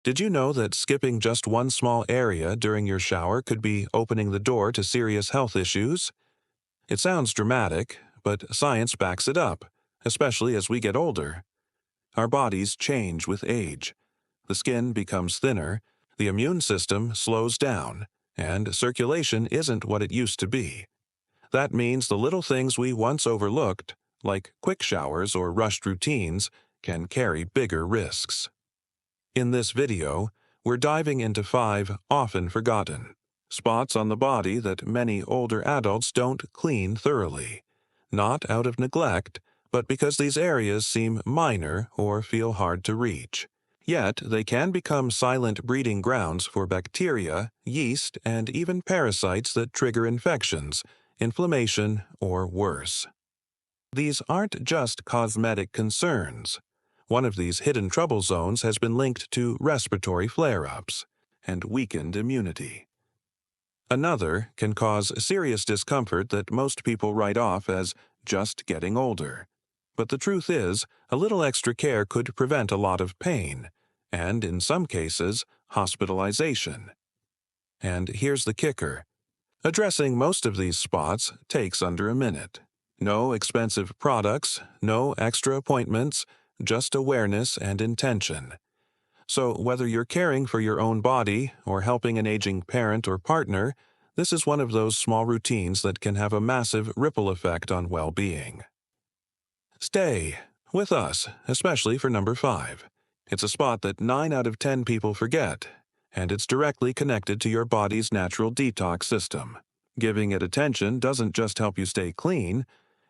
Did you know that skipping just one small area during your shower could be opening the door to serious health issues? It sounds dramatic, but science backs it up, especially as we get older. Our bodies change with age. The skin becomes thinner, the immune system slows down, and circulation isn't what it used to be. That means the little things we once overlooked, like quick showers or rushed routines, can carry bigger risks. In this video, we're diving into 5 often forgotten spots on the body that many older adults don't clean thoroughly, not out of neglect, but because these areas seem minor or feel hard to reach. Yet, they can become silent breeding grounds for bacteria, yeast, and even parasites that trigger infections, inflammation, or worse. These aren't just cosmetic concerns. One of these hidden trouble zones has been linked to respiratory flare-ups and weakened immunity. Another can cause serious discomfort that most people write off as just getting older. But the truth is, a little extra care could prevent a lot of pain, and in some cases, hospitalization. And here's the kicker. Addressing most of these spots takes under a minute. No expensive products, no extra appointments, just awareness and intention. So whether you're caring for your own body or helping an aging parent or partner, this is one of those small routines that can have a massive ripple effect on well-being. Stay with us, especially for number 5. It's a spot that 9 out of 10 people forget, and it's directly connected to your body's natural detox system. Giving it attention doesn't just help you stay clean,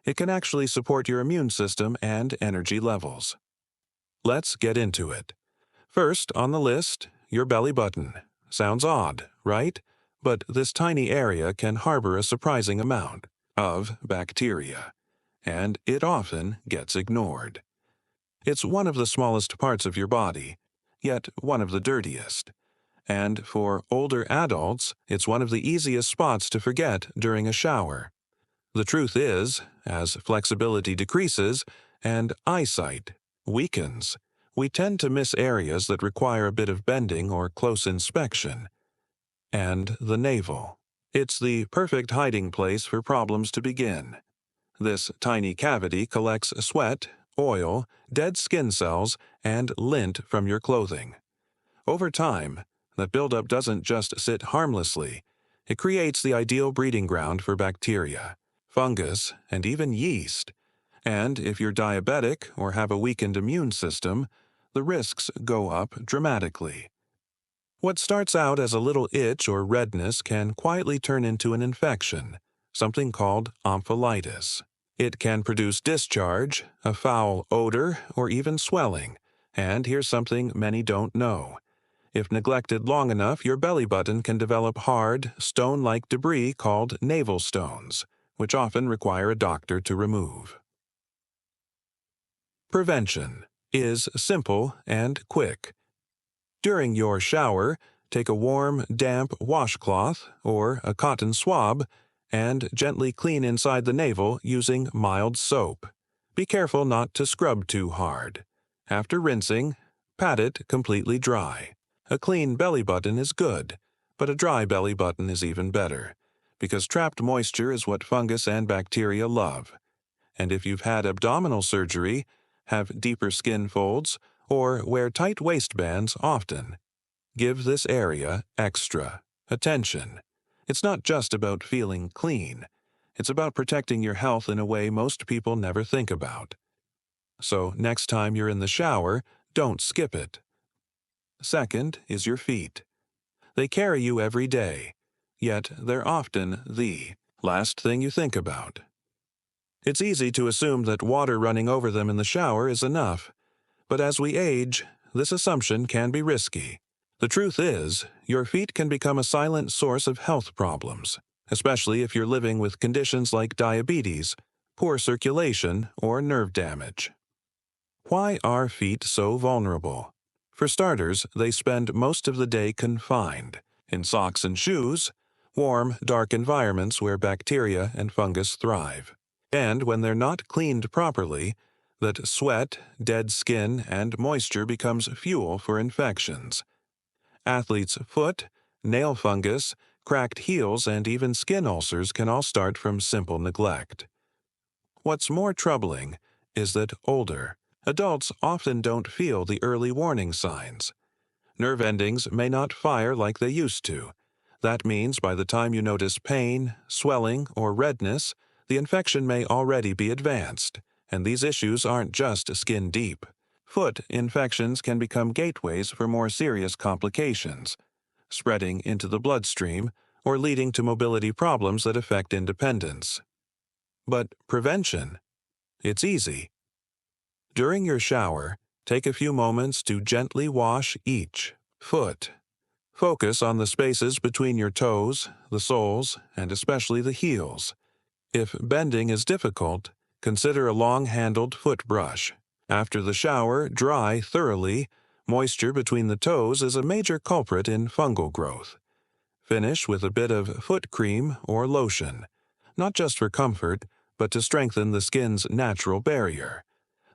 it can actually support your immune system and energy levels. Let's get into it. First on the list, your belly button. Sounds odd, right? But this tiny area can harbor a surprising amount of bacteria, and it often gets ignored. It's one of the smallest parts of your body, yet one of the dirtiest. And for older adults, it's one of the easiest spots to forget during a shower. The truth is, as flexibility decreases and eyesight weakens, we tend to miss areas that require a bit of bending or close inspection. And the navel. It's the perfect hiding place for problems to begin. This tiny cavity collects sweat, oil, dead skin cells, and lint from your clothing. Over time, that buildup doesn't just sit harmlessly. It creates the ideal breeding ground for bacteria, fungus, and even yeast. And if you're diabetic or have a weakened immune system, the risks go up dramatically. What starts out as a little itch or redness can quietly turn into an infection, something called omphalitis. It can produce discharge, a foul odor, or even swelling. And here's something many don't know. If neglected long enough, your belly button can develop hard, stone-like debris called navel stones, which often require a doctor to remove. Prevention is simple and quick. During your shower, take a warm, damp washcloth or a cotton swab and gently clean inside the navel using mild soap. Be careful not to scrub too hard. After rinsing, pat it completely dry. A clean belly button is good, but a dry belly button is even better, because trapped moisture is what fungus and bacteria love. And if you've had abdominal surgery, have deeper skin folds, or wear tight waistbands often, give this area extra attention. It's not just about feeling clean. It's about protecting your health in a way most people never think about. So next time you're in the shower, don't skip it. Second is your feet. They carry you every day, yet they're often the last thing you think about. It's easy to assume that water running over them in the shower is enough, but as we age, this assumption can be risky. The truth is, your feet can become a silent source of health problems, especially if you're living with conditions like diabetes, poor circulation, or nerve damage. Why are feet so vulnerable? For starters, they spend most of the day confined, in socks and shoes, warm, dark environments where bacteria and fungus thrive. And when they're not cleaned properly, that sweat, dead skin, and moisture becomes fuel for infections. Athlete's foot, nail fungus, cracked heels, and even skin ulcers can all start from simple neglect. What's more troubling is that older adults often don't feel the early warning signs. Nerve endings may not fire like they used to. That means by the time you notice pain, swelling, or redness, the infection may already be advanced, and these issues aren't just skin deep. Foot infections can become gateways for more serious complications, spreading into the bloodstream or leading to mobility problems that affect independence. But prevention? It's easy. During your shower, take a few moments to gently wash each foot. Focus on the spaces between your toes, the soles, and especially the heels. If bending is difficult, consider a long-handled foot brush. After the shower, dry thoroughly. Moisture between the toes is a major culprit in fungal growth. Finish with a bit of foot cream or lotion, not just for comfort, but to strengthen the skin's natural barrier.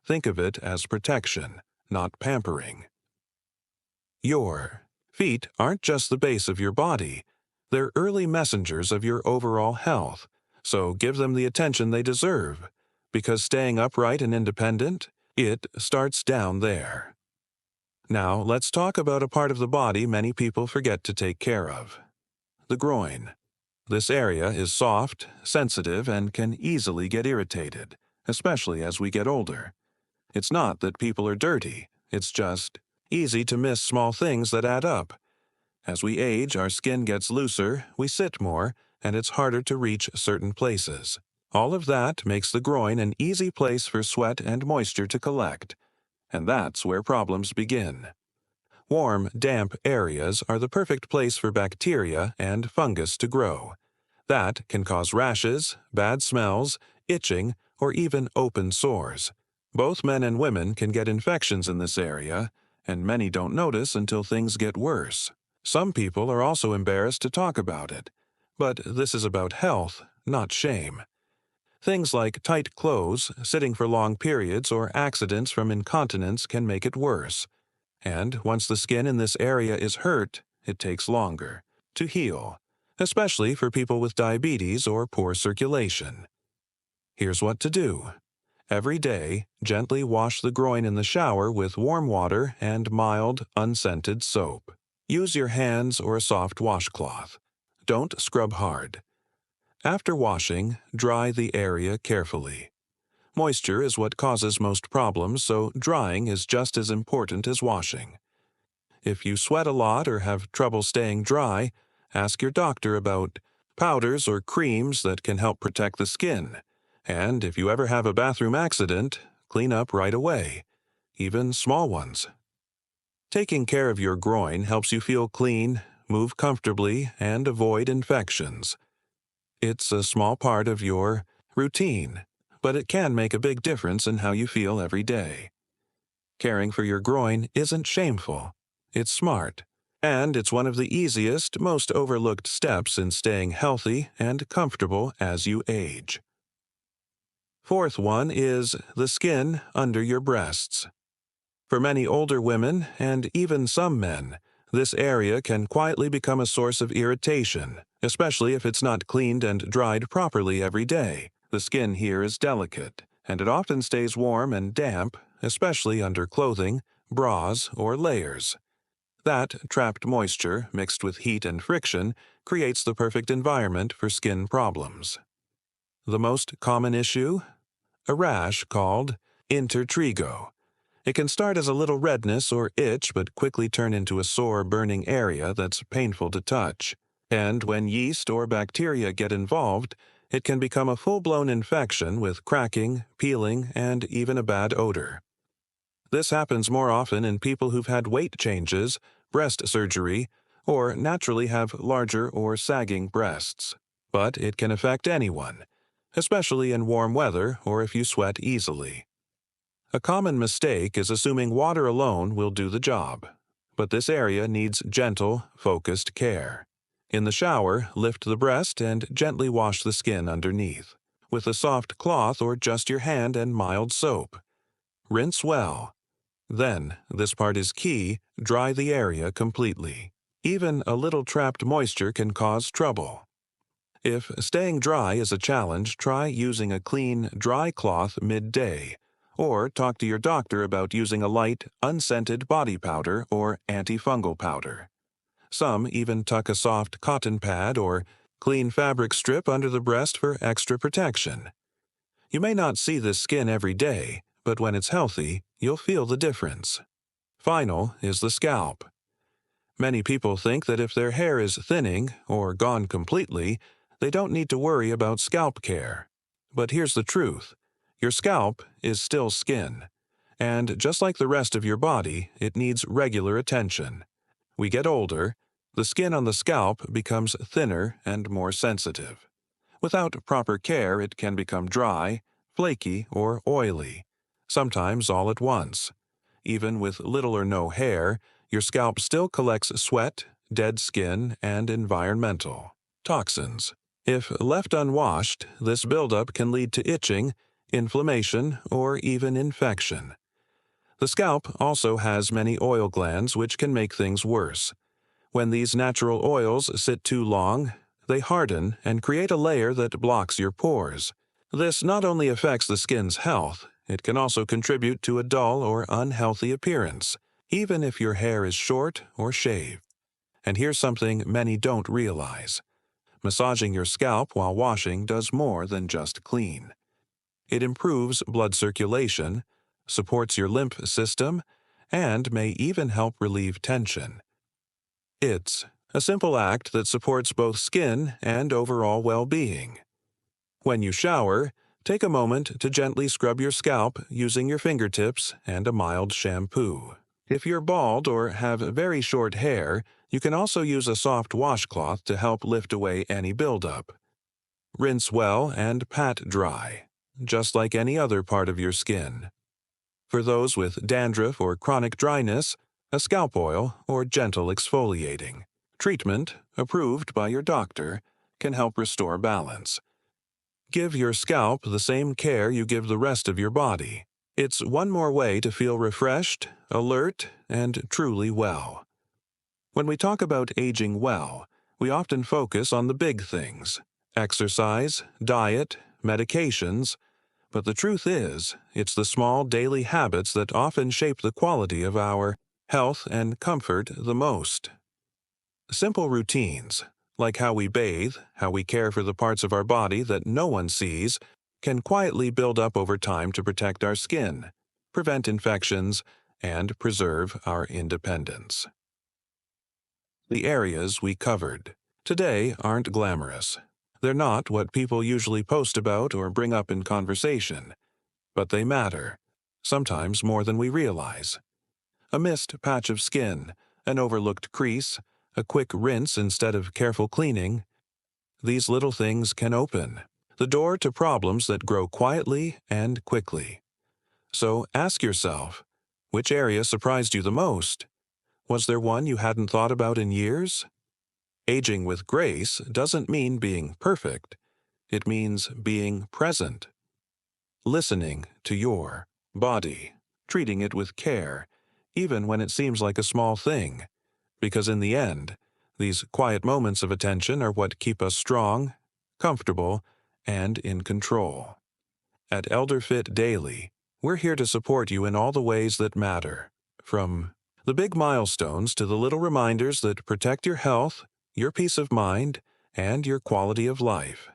Think of it as protection, not pampering. Your feet aren't just the base of your body. They're early messengers of your overall health, so give them the attention they deserve, because staying upright and independent, it starts down there. Now, let's talk about a part of the body many people forget to take care of: the groin. This area is soft, sensitive, and can easily get irritated, especially as we get older. It's not that people are dirty, it's just easy to miss small things that add up. As we age, our skin gets looser, we sit more, and it's harder to reach certain places. All of that makes the groin an easy place for sweat and moisture to collect, and that's where problems begin. Warm, damp areas are the perfect place for bacteria and fungus to grow. That can cause rashes, bad smells, itching, or even open sores. Both men and women can get infections in this area, and many don't notice until things get worse. Some people are also embarrassed to talk about it, but this is about health, not shame. Things like tight clothes, sitting for long periods, or accidents from incontinence can make it worse. And once the skin in this area is hurt, it takes longer to heal, especially for people with diabetes or poor circulation. Here's what to do. Every day, gently wash the groin in the shower with warm water and mild, unscented soap. Use your hands or a soft washcloth. Don't scrub hard. After washing, dry the area carefully. Moisture is what causes most problems, so drying is just as important as washing. If you sweat a lot or have trouble staying dry, ask your doctor about powders or creams that can help protect the skin. And if you ever have a bathroom accident, clean up right away, even small ones. Taking care of your groin helps you feel clean, move comfortably, and avoid infections. It's a small part of your routine, but it can make a big difference in how you feel every day. Caring for your groin isn't shameful. It's smart. And it's one of the easiest, most overlooked steps in staying healthy and comfortable as you age. Fourth one is the skin under your breasts. For many older women, and even some men, this area can quietly become a source of irritation, especially if it's not cleaned and dried properly every day. The skin here is delicate, and it often stays warm and damp, especially under clothing, bras, or layers. That trapped moisture, mixed with heat and friction, creates the perfect environment for skin problems. The most common issue? A rash called intertrigo. It can start as a little redness or itch but quickly turn into a sore, burning area that's painful to touch. And when yeast or bacteria get involved, it can become a full-blown infection with cracking, peeling, and even a bad odor. This happens more often in people who've had weight changes, breast surgery, or naturally have larger or sagging breasts. But it can affect anyone, especially in warm weather or if you sweat easily. A common mistake is assuming water alone will do the job, but this area needs gentle, focused care. In the shower, lift the breast and gently wash the skin underneath, with a soft cloth or just your hand and mild soap. Rinse well. Then, this part is key, dry the area completely. Even a little trapped moisture can cause trouble. If staying dry is a challenge, try using a clean, dry cloth midday, or talk to your doctor about using a light, unscented body powder or antifungal powder. Some even tuck a soft cotton pad or clean fabric strip under the breast for extra protection. You may not see this skin every day, but when it's healthy, you'll feel the difference. Final is the scalp. Many people think that if their hair is thinning or gone completely, they don't need to worry about scalp care. But here's the truth. Your scalp is still skin. And just like the rest of your body, it needs regular attention. We get older, the skin on the scalp becomes thinner and more sensitive. Without proper care, it can become dry, flaky, or oily, sometimes all at once. Even with little or no hair, your scalp still collects sweat, dead skin, and environmental toxins. If left unwashed, this buildup can lead to itching, inflammation, or even infection. The scalp also has many oil glands which can make things worse. When these natural oils sit too long, they harden and create a layer that blocks your pores. This not only affects the skin's health, it can also contribute to a dull or unhealthy appearance, even if your hair is short or shaved. And here's something many don't realize. Massaging your scalp while washing does more than just clean. It improves blood circulation, supports your lymph system, and may even help relieve tension. It's a simple act that supports both skin and overall well-being. When you shower, take a moment to gently scrub your scalp using your fingertips and a mild shampoo. If you're bald or have very short hair, you can also use a soft washcloth to help lift away any buildup. Rinse well and pat dry, just like any other part of your skin. For those with dandruff or chronic dryness, a scalp oil or gentle exfoliating treatment, approved by your doctor, can help restore balance. Give your scalp the same care you give the rest of your body. It's one more way to feel refreshed, alert, and truly well. When we talk about aging well, we often focus on the big things: exercise, diet, medications. But the truth is, it's the small daily habits that often shape the quality of our health and comfort the most. Simple routines, like how we bathe, how we care for the parts of our body that no one sees, can quietly build up over time to protect our skin, prevent infections, and preserve our independence. The areas we covered today aren't glamorous. They're not what people usually post about or bring up in conversation. But they matter, sometimes more than we realize. A missed patch of skin, an overlooked crease, a quick rinse instead of careful cleaning. These little things can open the door to problems that grow quietly and quickly. So ask yourself, which area surprised you the most? Was there one you hadn't thought about in years? Aging with grace doesn't mean being perfect. It means being present. Listening to your body, treating it with care, even when it seems like a small thing. Because in the end, these quiet moments of attention are what keep us strong, comfortable, and in control. At ElderFit Daily, we're here to support you in all the ways that matter, from the big milestones to the little reminders that protect your health, your peace of mind, and your quality of life.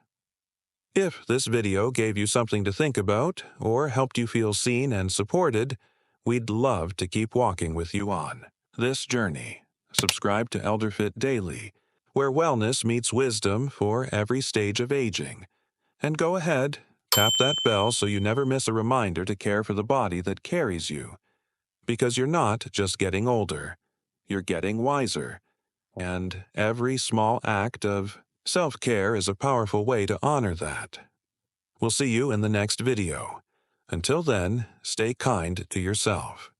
If this video gave you something to think about or helped you feel seen and supported, we'd love to keep walking with you on this journey. Subscribe to ElderFit Daily, where wellness meets wisdom for every stage of aging. And go ahead, tap that bell so you never miss a reminder to care for the body that carries you. Because you're not just getting older, you're getting wiser. And every small act of self-care is a powerful way to honor that. We'll see you in the next video. Until then, stay kind to yourself.